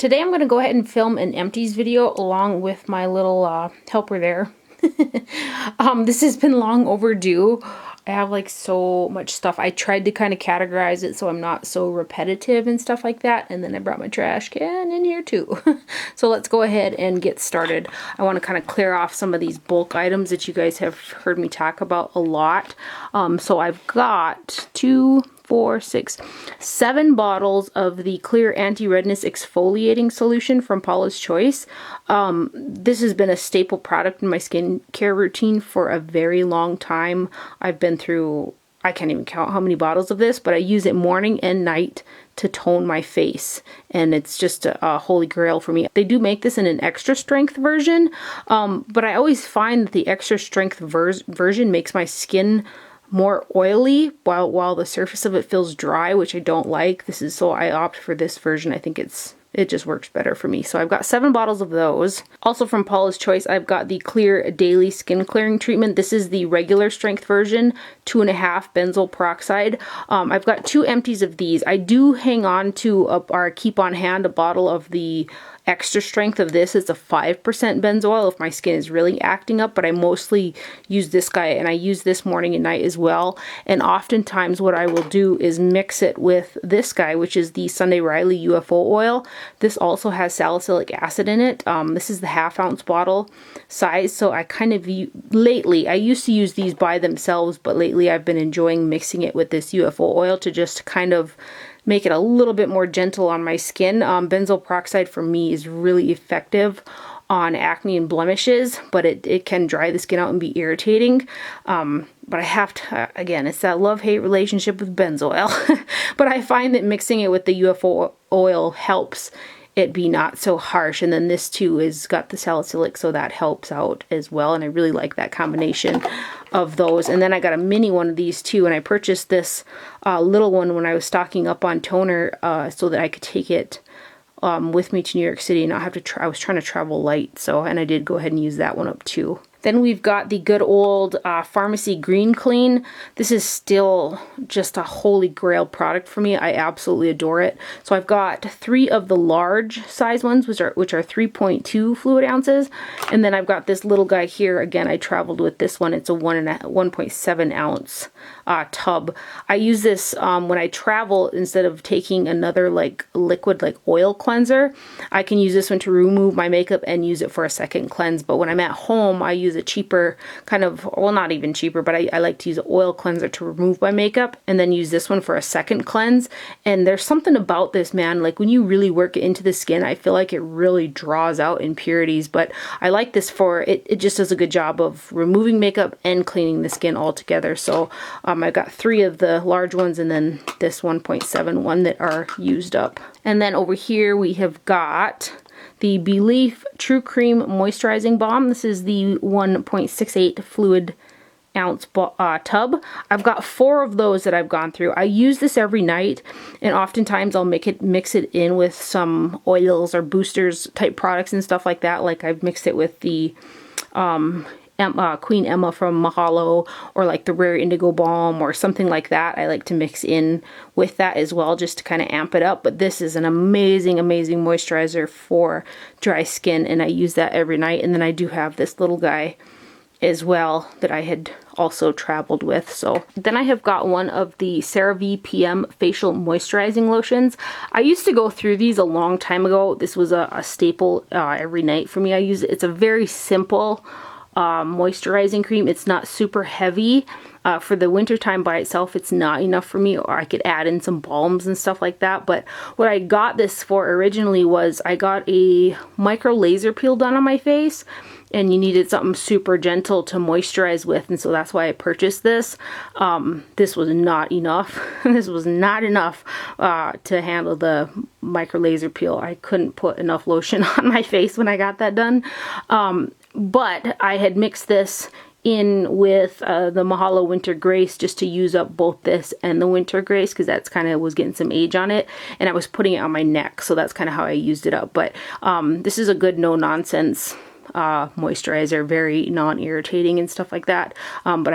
Today I'm going to go ahead and film an empties video along with my little helper there. This has been long overdue. I have like so much stuff. I tried to kind of categorize it so I'm not so repetitive and stuff like that, and then I brought my trash can in here too. So let's go ahead and get started. I want to kind of clear off some of these bulk items that you guys have heard me talk about a lot. So I've got 7 bottles of the clear anti-redness exfoliating solution from Paula's Choice. This has been a staple product in my skincare routine for a very long time. I've been through, I can't even count how many bottles of this, but I use it morning and night to tone my face, and it's just a holy grail for me. They do make this in an extra strength version, but I always find that the extra strength version makes my skin more oily while the surface of it feels dry, which I don't like. So I opt for this version. I think it just works better for me. So I've got 7 bottles of those. Also from Paula's Choice, I've got the Clear Daily Skin Clearing Treatment. This is the regular strength version, 2.5 benzoyl peroxide. I've got 2 empties of these. I do hang on to or keep on hand a bottle of the extra strength of this. It's a 5% benzoyl if my skin is really acting up, but I mostly use this guy, and I use this morning and night as well. And oftentimes what I will do is mix it with this guy, which is the Sunday Riley UFO oil. This also has salicylic acid in it. This is the 1/2 ounce bottle size, so I kind of lately, I used to use these by themselves, but lately I've been enjoying mixing it with this UFO oil to just kind of make it a little bit more gentle on my skin. Benzoyl peroxide for me is really effective on acne and blemishes, but it can dry the skin out and be irritating. But I have to, again, it's that love-hate relationship with benzoyl. But I find that mixing it with the UFO oil helps it be not so harsh, and then this too is got the salicylic, so that helps out as well, and I really like that combination of those. And then I got a mini one of these too, and I purchased this little one when I was stocking up on toner so that I could take it with me to New York City and not have to I was trying to travel light, so, and I did go ahead and use that one up too. Then we've got the good old Farmacy Green Clean. This is still just a holy grail product for me. I absolutely adore it. So I've got 3 of the large size ones, which are 3.2 fluid ounces. And then I've got this little guy here. Again, I traveled with this one. It's a 1.7 ounce tub. I use this when I travel. Instead of taking another like liquid like oil cleanser, I can use this one to remove my makeup and use it for a second cleanse. But when I'm at home, I use a cheaper kind of, well, not even cheaper, but I like to use an oil cleanser to remove my makeup and then use this one for a second cleanse. And there's something about this, man, like when you really work it into the skin, I feel like it really draws out impurities. But I like this for it. It just does a good job of removing makeup and cleaning the skin all together. So I've got 3 of the large ones and then this 1.7 one that are used up. And then over here we have got the Belief True Cream Moisturizing Balm. This is the 1.68 fluid ounce tub. I've got 4 of those that I've gone through. I use this every night, and oftentimes I'll mix it in with some oils or boosters type products and stuff like that. Like I've mixed it with the Queen Emma from Mahalo, or like the Rare Indigo Balm or something like that. I like to mix in with that as well just to kind of amp it up. But this is an amazing, amazing moisturizer for dry skin, and I use that every night. And then I do have this little guy as well that I had also traveled with. So then I have got one of the CeraVe PM facial moisturizing lotions. I used to go through these a long time ago. This was a staple every night for me. I use it. It's a very simple moisturizing cream. It's not super heavy. For the winter time by itself, it's not enough for me, or I could add in some balms and stuff like that. But what I got this for originally was I got a micro laser peel done on my face, and you needed something super gentle to moisturize with, and so that's why I purchased this. This was not enough. This was not enough to handle the micro laser peel. I couldn't put enough lotion on my face when I got that done. But I had mixed this in with the Mahalo Winter Grace just to use up both this and the Winter Grace, because that's kind of was getting some age on it, and I was putting it on my neck, so that's kind of how I used it up. But this is a good no-nonsense moisturizer, very non-irritating and stuff like that. But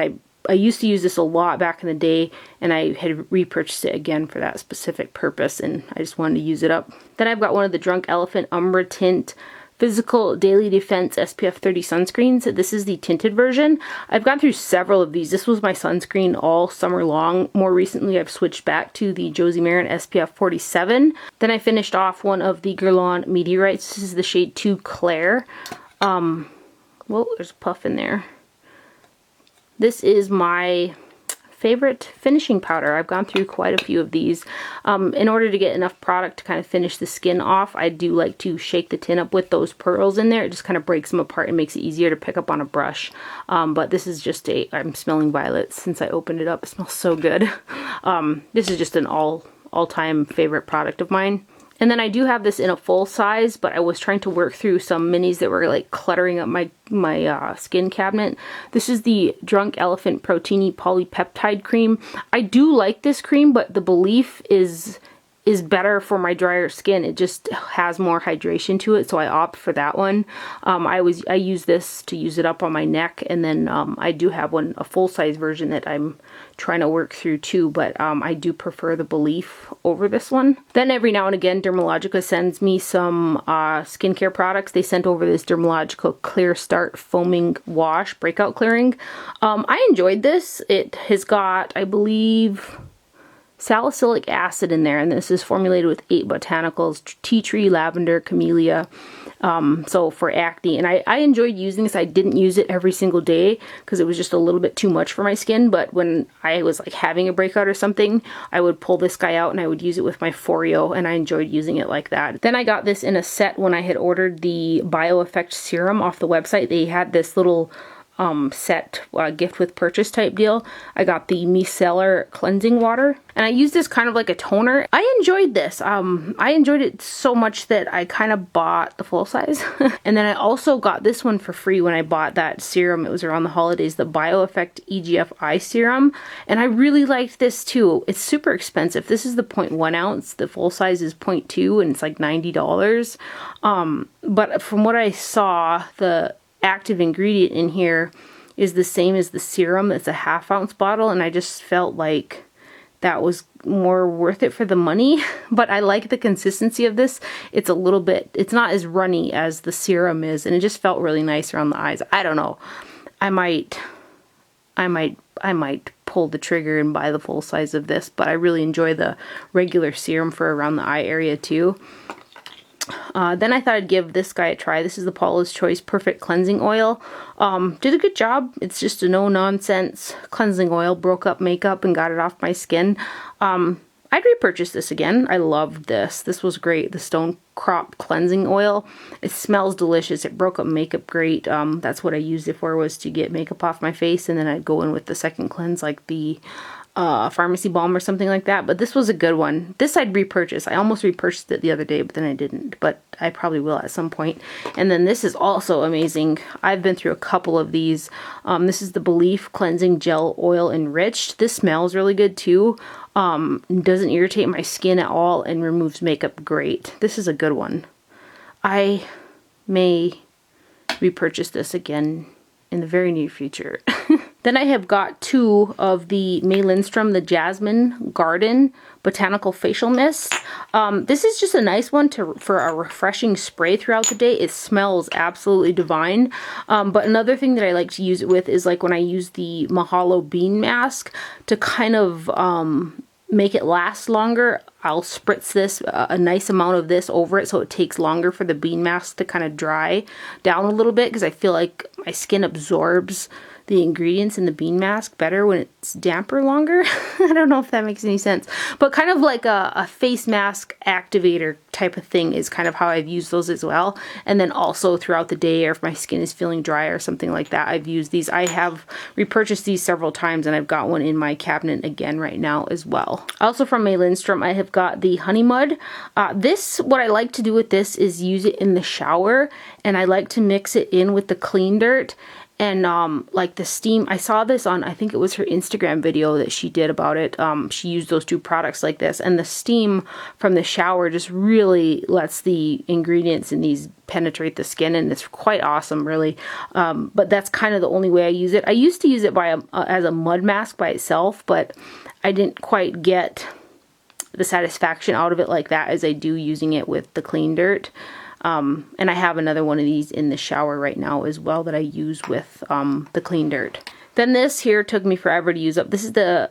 I used to use this a lot back in the day, and I had repurchased it again for that specific purpose, and I just wanted to use it up. Then I've got one of the Drunk Elephant Umbra Tint Physical Daily Defense SPF 30 sunscreens. This is the tinted version. I've gone through several of these. This was my sunscreen all summer long. More recently, I've switched back to the Josie Maran SPF 47. Then I finished off one of the Guerlain Meteorites. This is the shade 2 Claire. Well, there's a puff in there. This is my favorite finishing powder. I've gone through quite a few of these. In order to get enough product to kind of finish the skin off, I do like to shake the tin up with those pearls in there. It just kind of breaks them apart and makes it easier to pick up on a brush. But this is just I'm smelling violets since I opened it up. It smells so good. This is just an all-time favorite product of mine. And then I do have this in a full size, but I was trying to work through some minis that were like cluttering up my skin cabinet. This is the Drunk Elephant Protini Polypeptide Cream. I do like this cream, but the belief is better for my drier skin. It just has more hydration to it, so I opt for that one. I use this to use it up on my neck, and then I do have a full-size version that I'm trying to work through too, but I do prefer the belief over this one. Then every now and again, Dermalogica sends me some skincare products. They sent over this Dermalogica Clear Start Foaming Wash Breakout Clearing. I enjoyed this. It has got, I believe, salicylic acid in there, and this is formulated with 8 botanicals: tea tree, lavender, camellia, so for acne. And I enjoyed using this. I didn't use it every single day because it was just a little bit too much for my skin, but when I was like having a breakout or something, I would pull this guy out and I would use it with my Foreo, and I enjoyed using it like that. Then I got this in a set when I had ordered the BioEffect serum off the website. They had this little set gift with purchase type deal. I got the micellar cleansing water, and I used this kind of like a toner. I enjoyed this. I enjoyed it so much that I kind of bought the full size. And then I also got this one for free when I bought that serum. It was around the holidays, the BioEffect EGF Eye Serum, and I really liked this too. It's super expensive. This is the 0.1 ounce. The full size is 0.2, and it's like $90. But from what I saw, the active ingredient in here is the same as the serum. It's a 1/2 ounce bottle, and I just felt like that was more worth it for the money. But I like the consistency of this. It's a little bit, it's not as runny as the serum is, and it just felt really nice around the eyes. I don't know. I might pull the trigger and buy the full size of this, but I really enjoy the regular serum for around the eye area too. Then I thought I'd give this guy a try. This is the Paula's Choice Perfect Cleansing Oil. Did a good job. It's just a no-nonsense cleansing oil. Broke up makeup and got it off my skin. I'd repurchase this again. I loved this. This was great. The Stone Crop Cleansing Oil. It smells delicious. It broke up makeup great. That's what I used it for, was to get makeup off my face, and then I'd go in with the second cleanse, like the Farmacy balm or something like that. But this was a good one. This I'd repurchase. I almost repurchased it the other day, but then I didn't. But I probably will at some point. And then this is also amazing. I've been through a couple of these. This is the Belief Cleansing Gel Oil Enriched. This smells really good too. Doesn't irritate my skin at all and removes makeup great. This is a good one. I may repurchase this again in the very near future. Then I have got 2 of the Linstrom, the Jasmine Garden Botanical Facial Mist. This is just a nice one for a refreshing spray throughout the day. It smells absolutely divine. But another thing that I like to use it with is like when I use the Mahalo Bean Mask to kind of make it last longer. I'll spritz this, a nice amount of this over it, so it takes longer for the bean mask to kind of dry down a little bit, because I feel like my skin absorbs the ingredients in the bean mask better when it's damper longer. I don't know if that makes any sense, but kind of like a face mask activator type of thing is kind of how I've used those as well. And then also throughout the day, or if my skin is feeling dry or something like that, I've used these. I have repurchased these several times, and I've got one in my cabinet again right now as well. Also from Linstrom, I have got the Honey Mud. What I like to do with this is use it in the shower, and I like to mix it in with the clean dirt. And like the steam, I saw this on, I think it was her Instagram video that she did about it. She used those 2 products like this, and the steam from the shower just really lets the ingredients in these penetrate the skin, and it's quite awesome, really. But that's kind of the only way I use it. I used to use it by as a mud mask by itself, but I didn't quite get the satisfaction out of it like that as I do using it with the clean dirt. And I have another one of these in the shower right now as well that I use with the clean dirt. Then this here took me forever to use up. This is the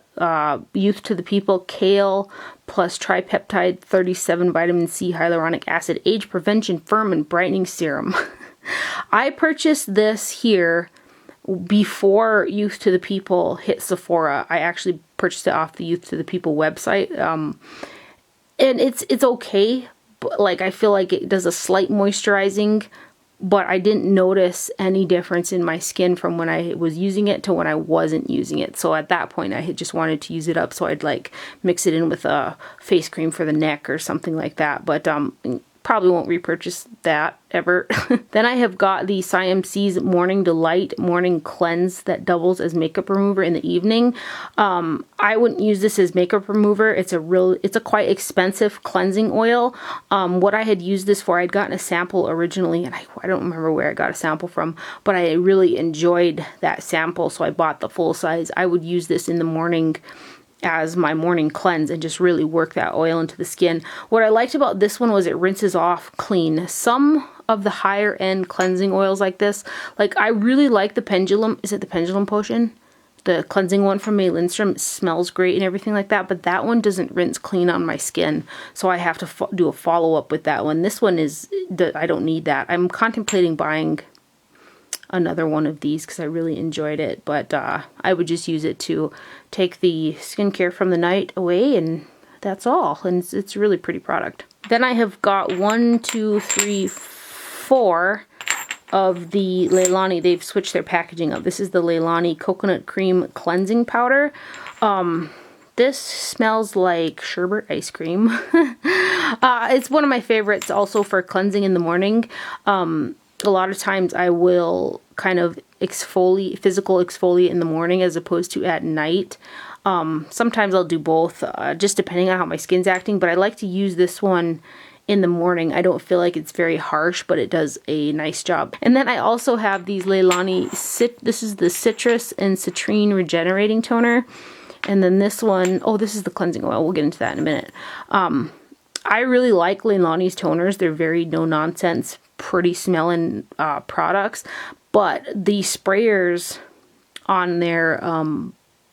Youth to the People Kale plus Tripeptide 37 Vitamin C Hyaluronic Acid Age Prevention Firm and Brightening Serum. I purchased this here before Youth to the People hit Sephora. I actually purchased it off the Youth to the People website. And it's okay. But like, I feel like it does a slight moisturizing, but I didn't notice any difference in my skin from when I was using it to when I wasn't using it. So at that point I had just wanted to use it up, so I'd like mix it in with a face cream for the neck or something like that. But probably won't repurchase that ever. Then I have got the Siamese Morning Delight Morning Cleanse that doubles as makeup remover in the evening. I wouldn't use this as makeup remover. It's a quite expensive cleansing oil. What I had used this for, I'd gotten a sample originally, and I don't remember where I got a sample from, but I really enjoyed that sample, so I bought the full size. I would use this in the morning as my morning cleanse and just really work that oil into the skin. What I liked about this one was it rinses off clean. Some of the higher end cleansing oils like this, like I really like the Pendulum, is it the Pendulum Potion? The cleansing one from Linstrom. It smells great and everything like that, but that one doesn't rinse clean on my skin, so I have to do a follow-up with that one. This one is, I don't need that. I'm contemplating buying another one of these because I really enjoyed it, but I would just use it to take the skincare from the night away, and that's all. And it's a really pretty product. Then I have got 1, 2, 3, 4 of the Leahlani. They've switched their packaging up. This is the Leahlani Coconut Cream Cleansing Powder. This smells like sherbet ice cream. It's one of my favorites also for cleansing in the morning. A lot of times I will kind of physical exfoliate in the morning as opposed to at night. Sometimes I'll do both, just depending on how my skin's acting, but I like to use this one in the morning. I don't feel like it's very harsh, but it does a nice job. And then I also have these Leahlani, this is the Citrus and Citrine Regenerating Toner. And then this one, oh, this is the cleansing oil. We'll get into that in a minute. I really like Leahlani's toners. They're very no-nonsense, pretty smelling products, but the sprayers on their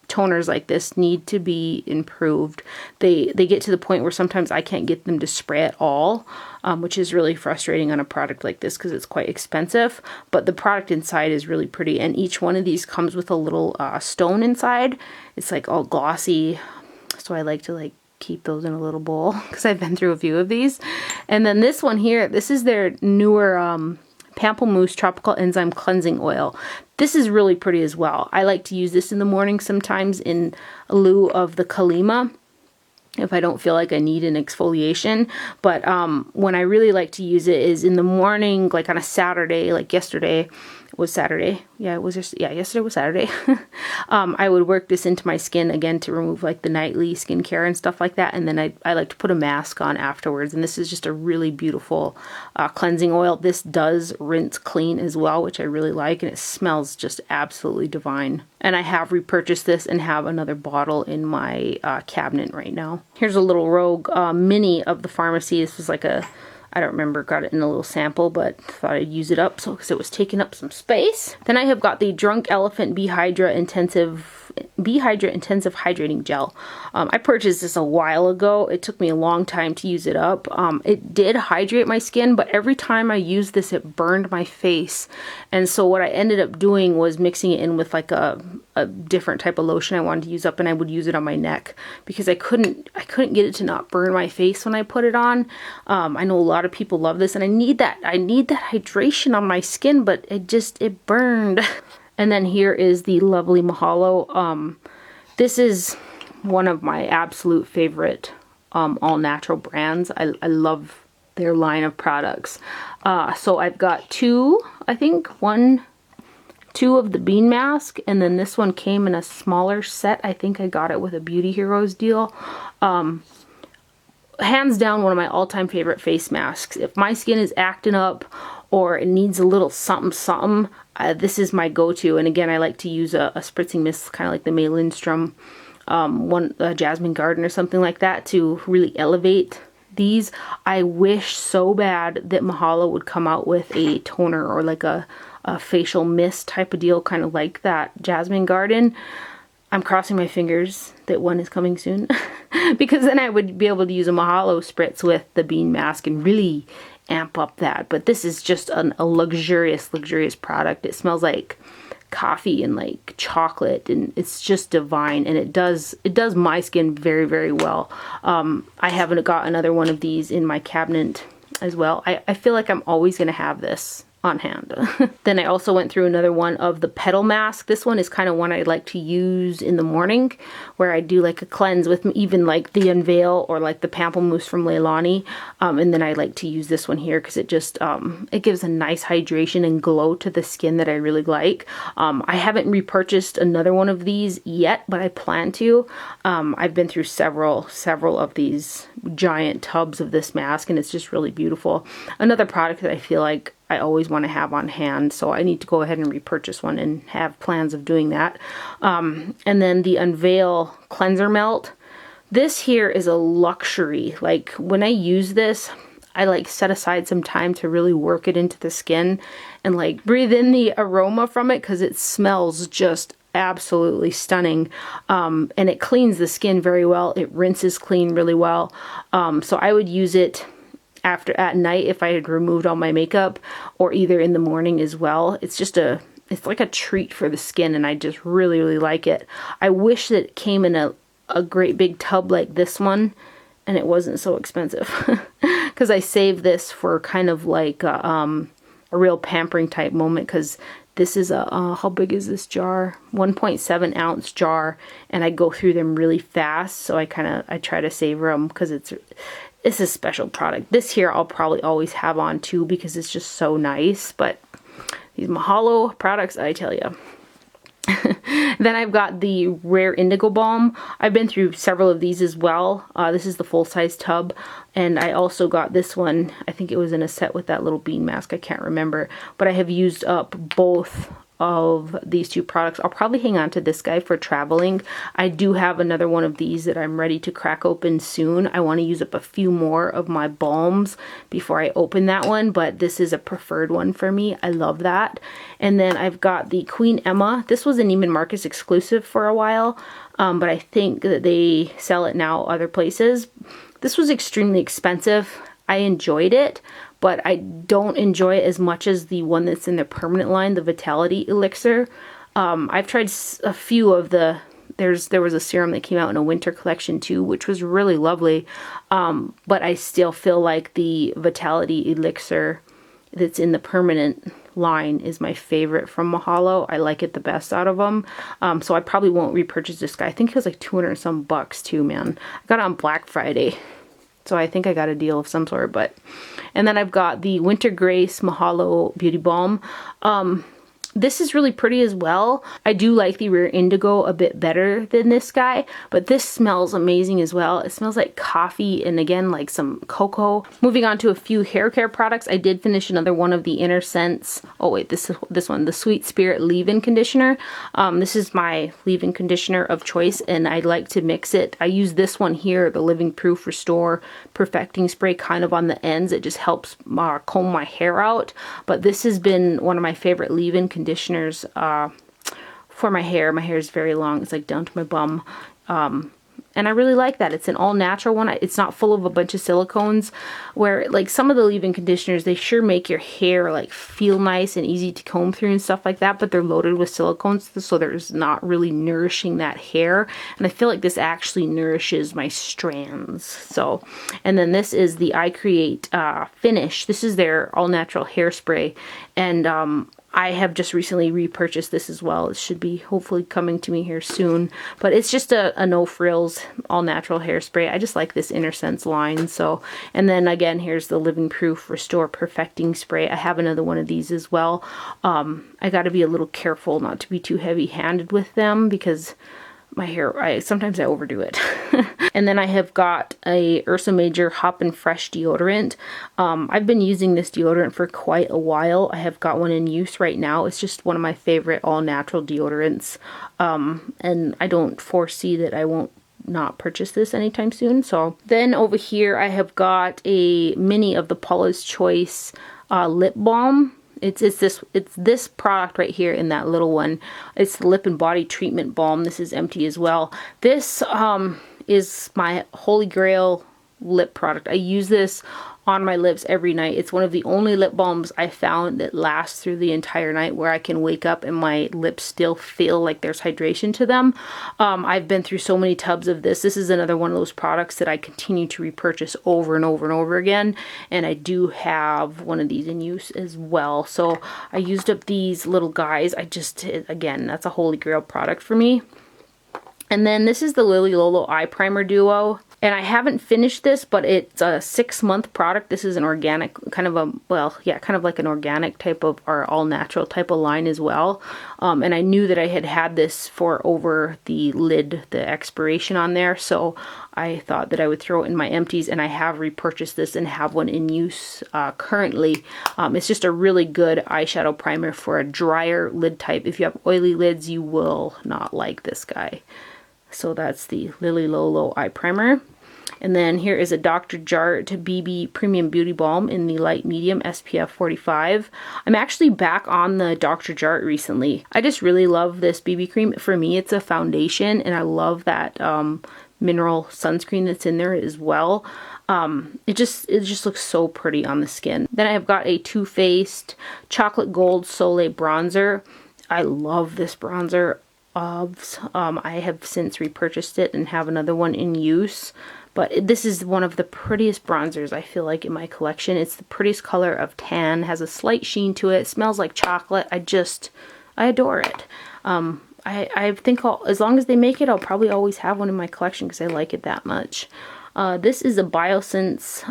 toners like this need to be improved. They get to the point where sometimes I can't get them to spray at all, which is really frustrating on a product like this because it's quite expensive, but the product inside is really pretty, and each one of these comes with a little stone inside. It's like all glossy, so I like to like keep those in a little bowl because I've been through a few of these. And then this one here, this is their newer Pamplemousse Tropical Enzyme Cleansing Oil. This is really pretty as well. I like to use this in the morning sometimes in lieu of the Kalima if I don't feel like I need an exfoliation. But when I really like to use it is in the morning, like on a Saturday, like yesterday was Saturday. Yeah, it was just, yeah, yesterday was Saturday. I would work this into my skin again to remove like the nightly skincare and stuff like that. And then I like to put a mask on afterwards. And this is just a really beautiful cleansing oil. This does rinse clean as well, which I really like. And it smells just absolutely divine. And I have repurchased this and have another bottle in my cabinet right now. Here's a little rogue mini of the Farmacy. This was like a, I don't remember, got it in a little sample, but thought I'd use it up because it was taking up some space. Then I have got the Drunk Elephant Behydra Intensive Hydrating Gel. I purchased this a while ago. It took me a long time to use it up. It did hydrate my skin, but every time I used this, it burned my face. And so what I ended up doing was mixing it in with like a different type of lotion I wanted to use up, and I would use it on my neck because I couldn't get it to not burn my face when I put it on. I know a lot of people love this, and I need that hydration on my skin, but it burned. And then here is the lovely Mahalo. This is one of my absolute favorite all natural brands. I love their line of products. So I've got 2, I think, 1, 2 of the bean mask, and then this one came in a smaller set. I think I got it with a Beauty Heroes deal. Hands down, one of my all-time favorite face masks. If my skin is acting up or it needs a little something something, this is my go-to. And again, I like to use a spritzing mist, kind of like the Linstrom Jasmine Garden or something like that, to really elevate these. I wish so bad that Mahalo would come out with a toner or like a facial mist type of deal, kind of like that Jasmine Garden. I'm crossing my fingers that one is coming soon because then I would be able to use a Mahalo spritz with the bean mask and really amp up that. But this is just a luxurious product. It smells like coffee and like chocolate, and it's just divine, and it does my skin very well. I haven't got another one of these in my cabinet as well. I feel like I'm always going to have this on hand. Then I also went through another one of the petal mask. This one is kind of one I like to use in the morning, where I do like a cleanse with even like the Unveil or like the Pamplemousse from Leahlani, and then I like to use this one here because it just it gives a nice hydration and glow to the skin that I really like. I haven't repurchased another one of these yet, but I plan to. I've been through several of these giant tubs of this mask, and it's just really beautiful. Another product that I feel like I always want to have on hand, so I need to go ahead and repurchase one and have plans of doing that. And then the Unveil Cleanser Melt. This here is a luxury. Like when I use this, I like set aside some time to really work it into the skin and like breathe in the aroma from it, because it smells just absolutely stunning. And it cleans the skin very well. It rinses clean really well. So I would use it at night if I had removed all my makeup, or either in the morning as well. It's it's like a treat for the skin, and I just really like it. I wish that it came in a great big tub like this one, and it wasn't so expensive, because I saved this for kind of like a real pampering type moment, because this is how big is this jar? 1.7 ounce jar, and I go through them really fast, so I try to savor them, because it's a special product. This here I'll probably always have on too, because it's just so nice. But these Mahalo products, I tell you. Then I've got the Rare Indigo Balm. I've been through several of these as well. This is the full-size tub, and I also got this one. I think it was in a set with that little bean mask. I can't remember, but I have used up both of these 2 products. I'll probably hang on to this guy for traveling. I do have another one of these that I'm ready to crack open soon. I want to use up a few more of my balms before I open that one, but this is a preferred one for me. I love that. And then I've got the Queen Emma. This was a Neiman Marcus exclusive for a while, but I think that they sell it now other places. This was extremely expensive. I enjoyed it, but I don't enjoy it as much as the one that's in the permanent line, the Vitality Elixir. I've tried a few of the, there was a serum that came out in a winter collection too, which was really lovely, but I still feel like the Vitality Elixir that's in the permanent line is my favorite from Mahalo. I like it the best out of them, so I probably won't repurchase this guy. I think it was like 200 and some bucks too, man. I got it on Black Friday. So I think I got a deal of some sort, and then I've got the Winter Grace Mahalo Beauty Balm. This is really pretty as well. I do like the Rare Indigo a bit better than this guy, but this smells amazing as well. It smells like coffee and again like some cocoa. Moving on to a few hair care products, I did finish another one of the Inner Sense. Oh wait, this one, the Sweet Spirit leave-in conditioner. This is my leave-in conditioner of choice, and I like to mix it. I use this one here, the Living Proof Restore Perfecting Spray, kind of on the ends. It just helps comb my hair out, but this has been one of my favorite leave-in conditioners for my hair. My hair is very long. It's like down to my bum. And I really like that. It's an all natural one. It's not full of a bunch of silicones, where like some of the leave-in conditioners, they sure make your hair like feel nice and easy to comb through and stuff like that, but they're loaded with silicones, so there's not really nourishing that hair. And I feel like this actually nourishes my strands. So, and then this is the I Create Finish. This is their all natural hairspray, and I have just recently repurchased this as well. It should be hopefully coming to me here soon. But it's just a no frills, all natural hairspray. I just like this Inner Sense line. So, and then again, here's the Living Proof Restore Perfecting Spray. I have another one of these as well. I got to be a little careful not to be too heavy-handed with them because my hair, sometimes I overdo it. And then I have got a Ursa Major Hop and Fresh deodorant. I've been using this deodorant for quite a while. I have got one in use right now. It's just one of my favorite all-natural deodorants. And I don't foresee that I won't not purchase this anytime soon. So then over here I have got a mini of the Paula's Choice lip balm. It's this product right here in that little one. It's the Lip and Body Treatment Balm. This is empty as well. This is my holy grail lip product. I use this on my lips every night. It's one of the only lip balms I found that lasts through the entire night, where I can wake up and my lips still feel like there's hydration to them. I've been through so many tubs of this. This is another one of those products that I continue to repurchase over and over and over again, and I do have one of these in use as well. So I used up these little guys. Again, that's a holy grail product for me. And then this is the Lily Lolo Eye Primer Duo. And I haven't finished this, but it's a 6-month product. This is an organic, kind of like an organic type of, or all natural type of line as well. And I knew that I had this for over the lid, the expiration on there. So I thought that I would throw it in my empties, and I have repurchased this and have one in use currently. It's just a really good eyeshadow primer for a drier lid type. If you have oily lids, you will not like this guy. So that's the Lily Lolo Eye Primer. And then here is a Dr.jart BB Premium Beauty Balm in the light medium SPF 45. I'm actually back on the Dr.jart recently. I just really love this BB cream. For me, it's a foundation, and I love that mineral sunscreen that's in there as well. It just looks so pretty on the skin. Then I have got a Too Faced Chocolate Gold Soleil Bronzer. I love this bronzer. I have since repurchased it and have another one in use. But this is one of the prettiest bronzers I feel like in my collection. It's the prettiest color of tan, has a slight sheen to it, smells like chocolate. I adore it. I think as long as they make it, I'll probably always have one in my collection because I like it that much. This is a Biosense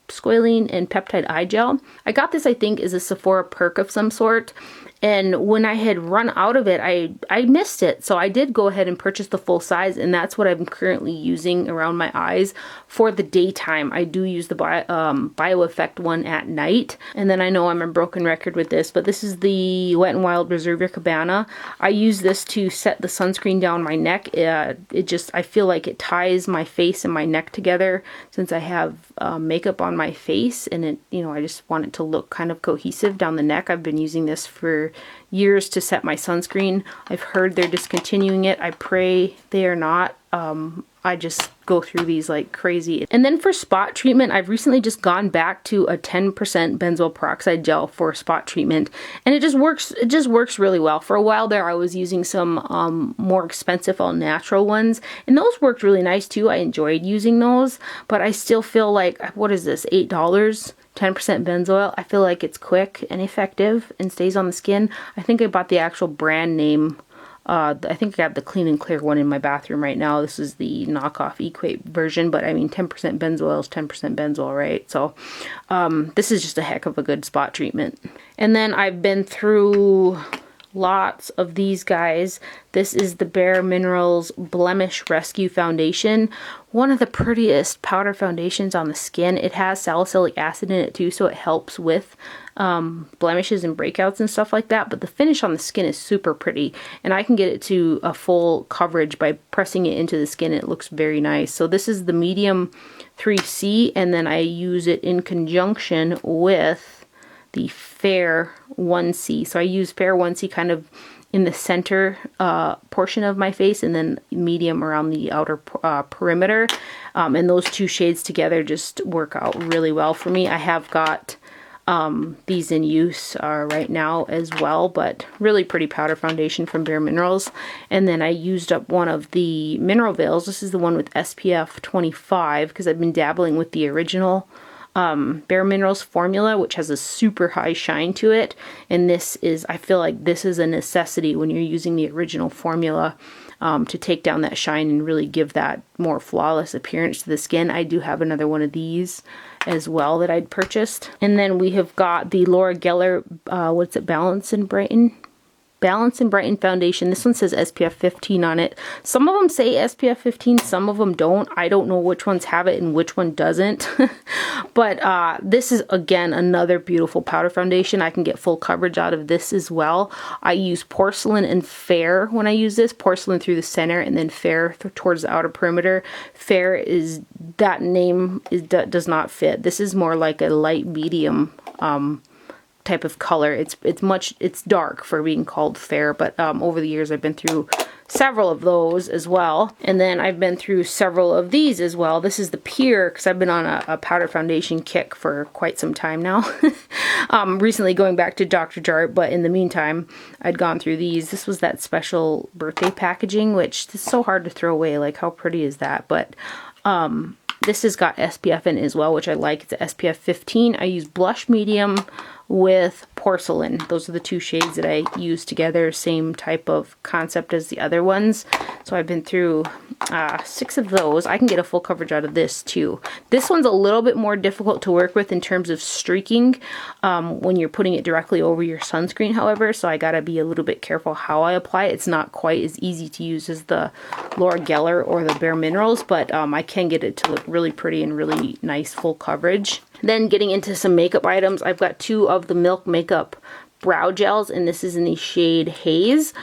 Squalene and Peptide Eye Gel. I got this, I think, as a Sephora perk of some sort. And when I had run out of it, I missed it. So I did go ahead and purchase the full size, and that's what I'm currently using around my eyes for the daytime. I do use the Bio Effect one at night. And then I know I'm a broken record with this, but this is the Wet n Wild Reserve Your Cabana. I use this to set the sunscreen down my neck. I feel like it ties my face and my neck together since I have makeup on my face, and I just want it to look kind of cohesive down the neck. I've been using this for years to set my sunscreen. I've heard they're discontinuing it. I pray they are not. I just go through these like crazy. And then for spot treatment, I've recently just gone back to a 10% benzoyl peroxide gel for spot treatment, and it just works really well. For a while there, I was using some more expensive all natural ones, and those worked really nice too. I enjoyed using those, but I still feel like, what is this, $8? 10% benzoyl. I feel like it's quick and effective and stays on the skin. I think I bought the actual brand name. I think I have the Clean and Clear one in my bathroom right now. This is the knockoff Equate version, but I mean 10% benzoyl is 10% benzoyl, right? So this is just a heck of a good spot treatment. And then I've been through lots of these guys. This is the Bare Minerals Blemish Rescue Foundation. One of the prettiest powder foundations on the skin. It has salicylic acid in it too, so it helps with blemishes and breakouts and stuff like that. But the finish on the skin is super pretty, and I can get it to a full coverage by pressing it into the skin. It looks very nice. So this is the medium 3C, and then I use it in conjunction with the Fair 1C. So I use Fair 1C kind of in the center portion of my face, and then medium around the outer perimeter. And those two shades together just work out really well for me. I have got these in use right now as well, but really pretty powder foundation from Bare Minerals. And then I used up one of the mineral veils. This is the one with SPF 25 because I've been dabbling with the original Bare Minerals formula, which has a super high shine to it. And this is, I feel like this is a necessity when you're using the original formula to take down that shine and really give that more flawless appearance to the skin. I do have another one of these as well that I'd purchased. And then we have got the Laura Geller, what's it, Balance and Brighten foundation. This one says SPF 15 on it. Some of them say SPF 15, some of them don't. I don't know which ones have it and which one doesn't. But this is, again, another beautiful powder foundation. I can get full coverage out of this as well. I use Porcelain and Fair when I use this. Porcelain through the center and then Fair towards the outer perimeter. Fair is, that name does not fit. This is more like a light medium type of color. It's dark for being called Fair, but over the years I've been through several of those as well. And then I've been through several of these as well. This is the Pure, because I've been on a powder foundation kick for quite some time now. Recently going back to Dr.jart, but in the meantime I'd gone through these. This was that special birthday packaging, which is so hard to throw away. Like, how pretty is that? But this has got SPF in it as well, which I like. It's a SPF 15. I use Blush Medium with Porcelain. Those are the two shades that I use together. Same type of concept as the other ones. So I've been through 6 of those. I can get a full coverage out of this too. This one's a little bit more difficult to work with in terms of streaking when you're putting it directly over your sunscreen, however. So I gotta be a little bit careful how I apply it. It's not quite as easy to use as the Laura Geller or the Bare Minerals, but I can get it to look really pretty and really nice full coverage. Then getting into some makeup items, I've got 2 of the Milk Makeup brow gels, and this is in the shade Haze.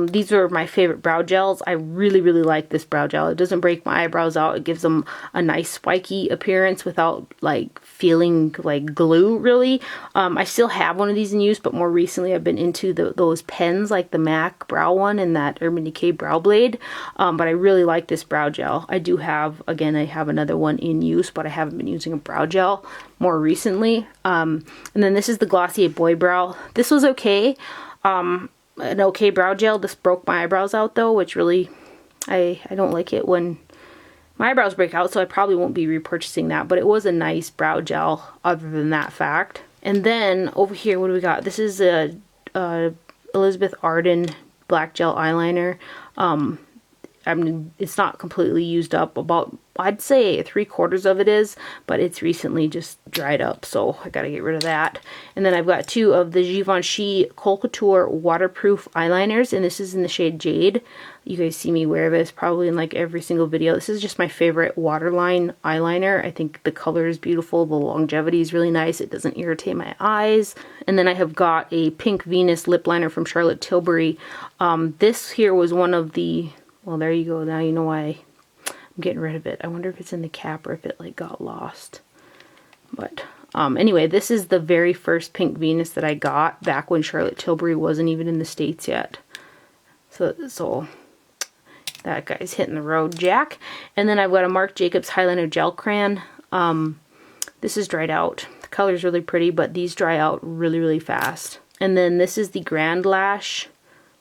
These are my favorite brow gels. I really, really like this brow gel. It doesn't break my eyebrows out. It gives them a nice spiky appearance without like feeling like glue, really. I still have one of these in use, but more recently I've been into those pens, like the MAC brow one and that Urban Decay brow blade. But I really like this brow gel. I do have, again, I have another one in use, but I haven't been using a brow gel more recently. And then this is the Glossier Boy Brow. This was okay. An okay brow gel. This broke my eyebrows out though, which really, I don't like it when my eyebrows break out, so I probably won't be repurchasing that, but it was a nice brow gel other than that fact. And then over here, what do we got? This is a Elizabeth Arden black gel eyeliner. I mean, it's not completely used up. About, I'd say 3/4 of it is, but it's recently just dried up, so I gotta get rid of that. And then I've got 2 of the Givenchy Kohl Couture waterproof eyeliners, and this is in the shade Jade. You guys see me wear this probably in like every single video. This is just my favorite waterline eyeliner. I think the color is beautiful. The longevity is really nice. It doesn't irritate my eyes. And then I have got a Pink Venus lip liner from Charlotte Tilbury. This here was one of the, well, there you go. Now you know why I'm getting rid of it. I wonder if it's in the cap or if it like got lost. But anyway, this is the very first Pink Venus that I got back when Charlotte Tilbury wasn't even in the States yet. So that guy's hitting the road, Jack. And then I've got a Marc Jacobs Highliner Gel Crayon. This is dried out. The color's really pretty, but these dry out really, really fast. And then this is the Grand Lash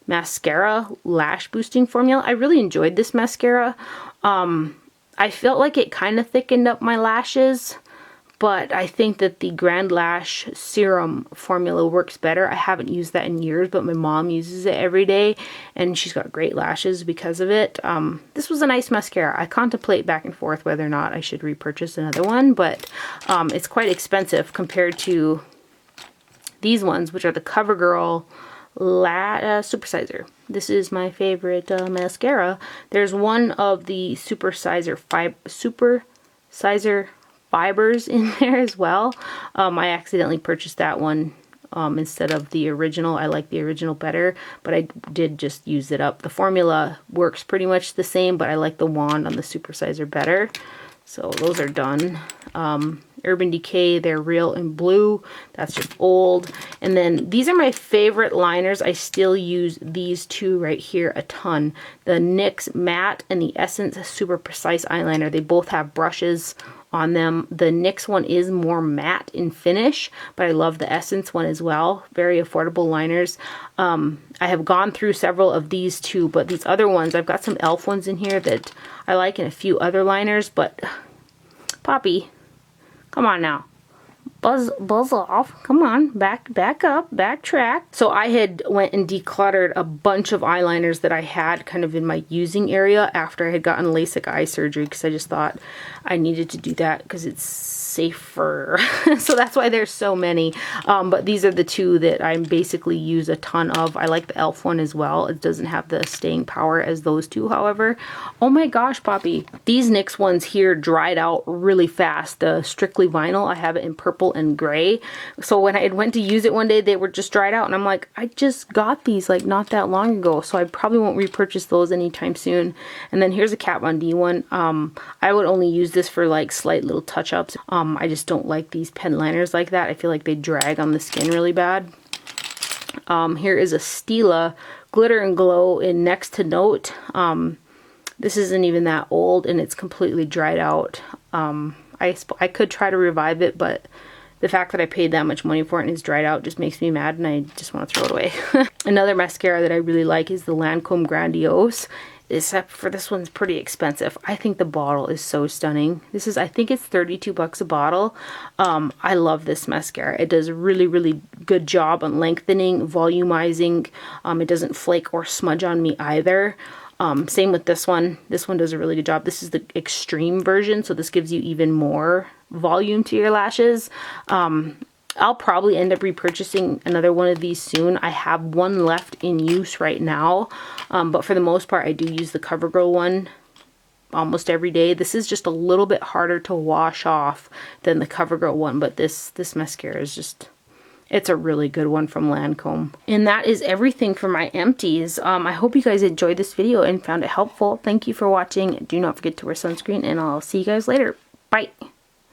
Mascara Lash Boosting Formula. I really enjoyed this mascara. I felt like it kind of thickened up my lashes, but I think that the Grand Lash Serum formula works better. I haven't used that in years, but my mom uses it every day, and she's got great lashes because of it. This was a nice mascara. I contemplate back and forth whether or not I should repurchase another one, but it's quite expensive compared to these ones, which are the CoverGirl Supersizer. This is my favorite mascara. There's one of the Supersizer fibers in there as well. I accidentally purchased that one instead of the original. I like the original better, but I did just use it up. The formula works pretty much the same, but I like the wand on the Supersizer better. So those are done. Urban Decay, they're Real in Blue. That's just old. And then these are my favorite liners. I still use these 2 right here a ton. The NYX Matte and the Essence Super Precise Eyeliner. They both have brushes on them. The NYX one is more matte in finish, but I love the Essence one as well. Very affordable liners. I have gone through several of these too, but these other ones, I've got some e.l.f. ones in here that I like and a few other liners, but Poppy, Come on now. Buzz off. Come on, back up, backtrack. So I had went and decluttered a bunch of eyeliners that I had kind of in my using area after I had gotten LASIK eye surgery, because I just thought I needed to do that because it's safer. So that's why there's so many. But these are the two that I basically use a ton of. I like the e.l.f. one as well. It doesn't have the staying power as those two, however. Oh my gosh, Poppy. These NYX ones here dried out really fast. The Strictly Vinyl, I have it in purple and gray. So when I went to use it one day, they were just dried out. And I'm like, I just got these like not that long ago. So I probably won't repurchase those anytime soon. And then here's a Kat Von D one. I would only use this for like slight little touch-ups. I just don't like these pen liners like that. I feel like they drag on the skin really bad. Here is a Stila Glitter and Glow in Next to Note. This isn't even that old and it's completely dried out. I could try to revive it, but the fact that I paid that much money for it and it's dried out just makes me mad and I just want to throw it away. Another mascara that I really like is the Lancome Grandiose. Except for this one's pretty expensive. I think the bottle is so stunning. This is, I think it's 32 bucks a bottle. I love this mascara. It does a really good job on lengthening, volumizing. It doesn't flake or smudge on me either. Same with this one. This one does a really good job. This is the extreme version, so this gives you even more volume to your lashes. I'll probably end up repurchasing another one of these soon. I have one left in use right now, but for the most part I do use the CoverGirl one almost every day. This is just a little bit harder to wash off than the CoverGirl one, but this mascara is just, it's a really good one from Lancome. And that is everything for my empties. I hope you guys enjoyed this video and found it helpful. Thank you for watching. Do not forget to wear sunscreen and I'll see you guys later. Bye!